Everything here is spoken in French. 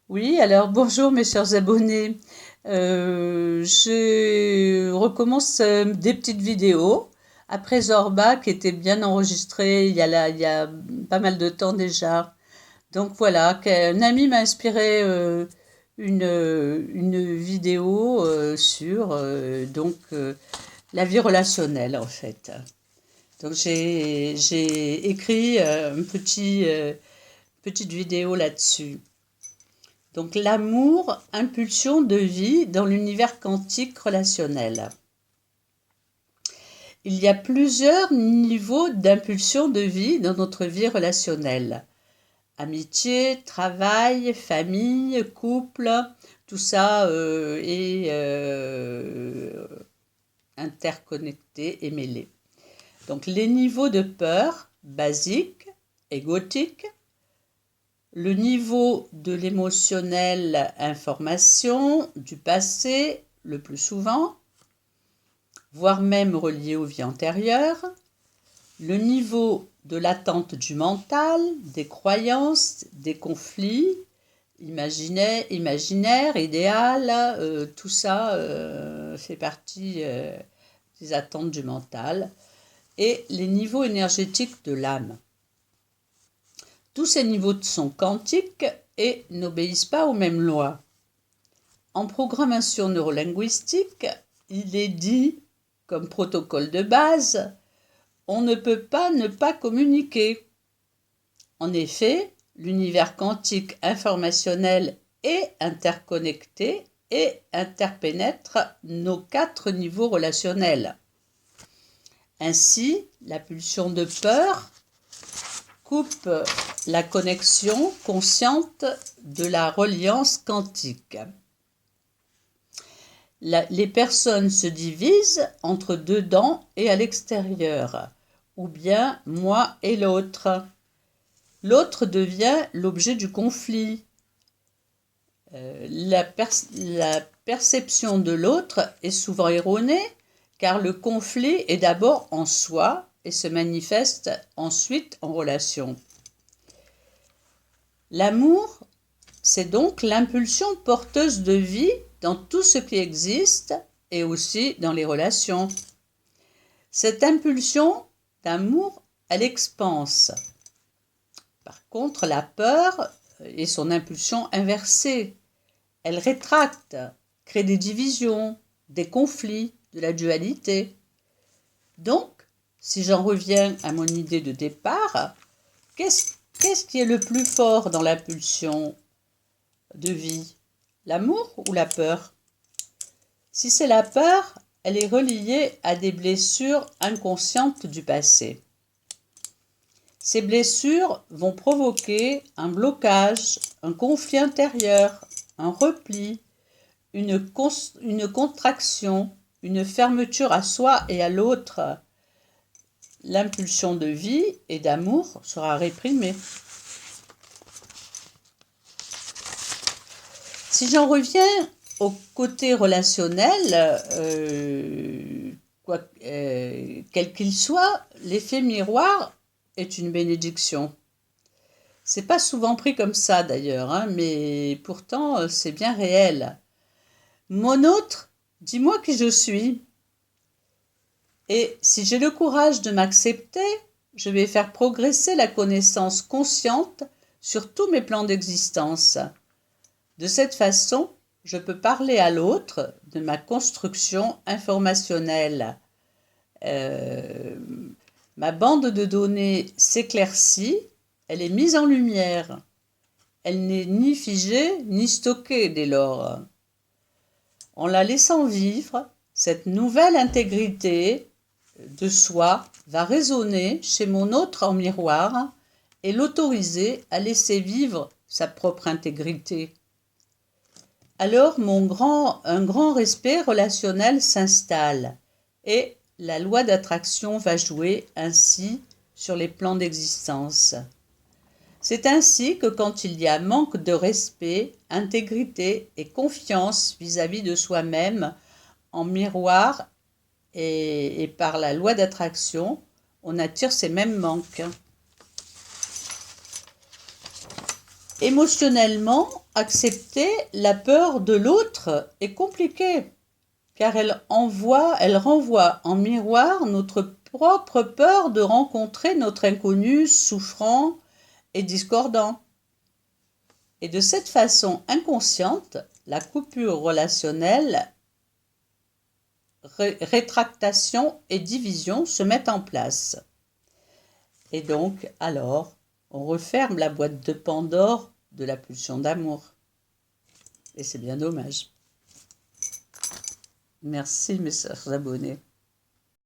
Oui, alors bonjour mes chers abonnés. Je recommence des petites vidéos après Zorba qui était bien enregistré il y a pas mal de temps déjà. Donc voilà, un ami m'a inspiré une vidéo sur la vie relationnelle en fait. Donc j'ai écrit petite vidéo là-dessus. Donc l'amour, impulsion de vie dans l'univers quantique relationnel. Il y a plusieurs niveaux d'impulsion de vie dans notre vie relationnelle. Amitié, travail, famille, couple, tout ça est interconnecté et mêlé. Donc les niveaux de peur, basique, égotique, le niveau de l'émotionnel, information, du passé, le plus souvent, voire même relié aux vies antérieures, le niveau de l'attente du mental, des croyances, des conflits, imaginaire, idéal, tout ça fait partie des attentes du mental, et les niveaux énergétiques de l'âme. Tous ces niveaux sont quantiques et n'obéissent pas aux mêmes lois. En programmation neurolinguistique, il est dit, comme protocole de base, on ne peut pas ne pas communiquer. En effet, l'univers quantique informationnel est interconnecté et interpénètre nos 4 niveaux relationnels. Ainsi, la pulsion de peur coupe la connexion consciente de la reliance quantique. Les personnes se divisent entre dedans et à l'extérieur, ou bien moi et l'autre. L'autre devient l'objet du conflit. La perception de l'autre est souvent erronée, car le conflit est d'abord en soi et se manifeste ensuite en relation. L'amour, c'est donc l'impulsion porteuse de vie dans tout ce qui existe et aussi dans les relations. Cette impulsion d'amour, elle expanse. Par contre, la peur est son impulsion inversée. Elle rétracte, crée des divisions, des conflits, de la dualité. Donc, si j'en reviens à mon idée de départ, qu'est-ce qui est le plus fort dans l'impulsion de vie? L'amour ou la peur? Si c'est la peur, elle est reliée à des blessures inconscientes du passé. Ces blessures vont provoquer un blocage, un conflit intérieur, un repli, une contraction, une fermeture à soi et à l'autre. L'impulsion de vie et d'amour sera réprimée. Si j'en reviens au côté relationnel, quel qu'il soit, l'effet miroir est une bénédiction. C'est pas souvent pris comme ça d'ailleurs, mais pourtant c'est bien réel. Mon autre, dis-moi qui je suis. Et si j'ai le courage de m'accepter, je vais faire progresser la connaissance consciente sur tous mes plans d'existence. De cette façon, je peux parler à l'autre de ma construction informationnelle. Ma bande de données s'éclaircit, elle est mise en lumière. Elle n'est ni figée ni stockée dès lors. En la laissant vivre, cette nouvelle intégrité de soi va résonner chez mon autre en miroir et l'autoriser à laisser vivre sa propre intégrité. Alors un grand respect relationnel s'installe et la loi d'attraction va jouer ainsi sur les plans d'existence. C'est ainsi que quand il y a manque de respect, intégrité et confiance vis-à-vis de soi-même en miroir et par la loi d'attraction, on attire ces mêmes manques. Émotionnellement, accepter la peur de l'autre est compliqué, car elle renvoie en miroir notre propre peur de rencontrer notre inconnu souffrant et discordant. Et de cette façon inconsciente, la coupure relationnelle, rétractation et division se mettent en place. Et donc, alors, on referme la boîte de Pandore de la pulsion d'amour. Et c'est bien dommage. Merci mes chers abonnés.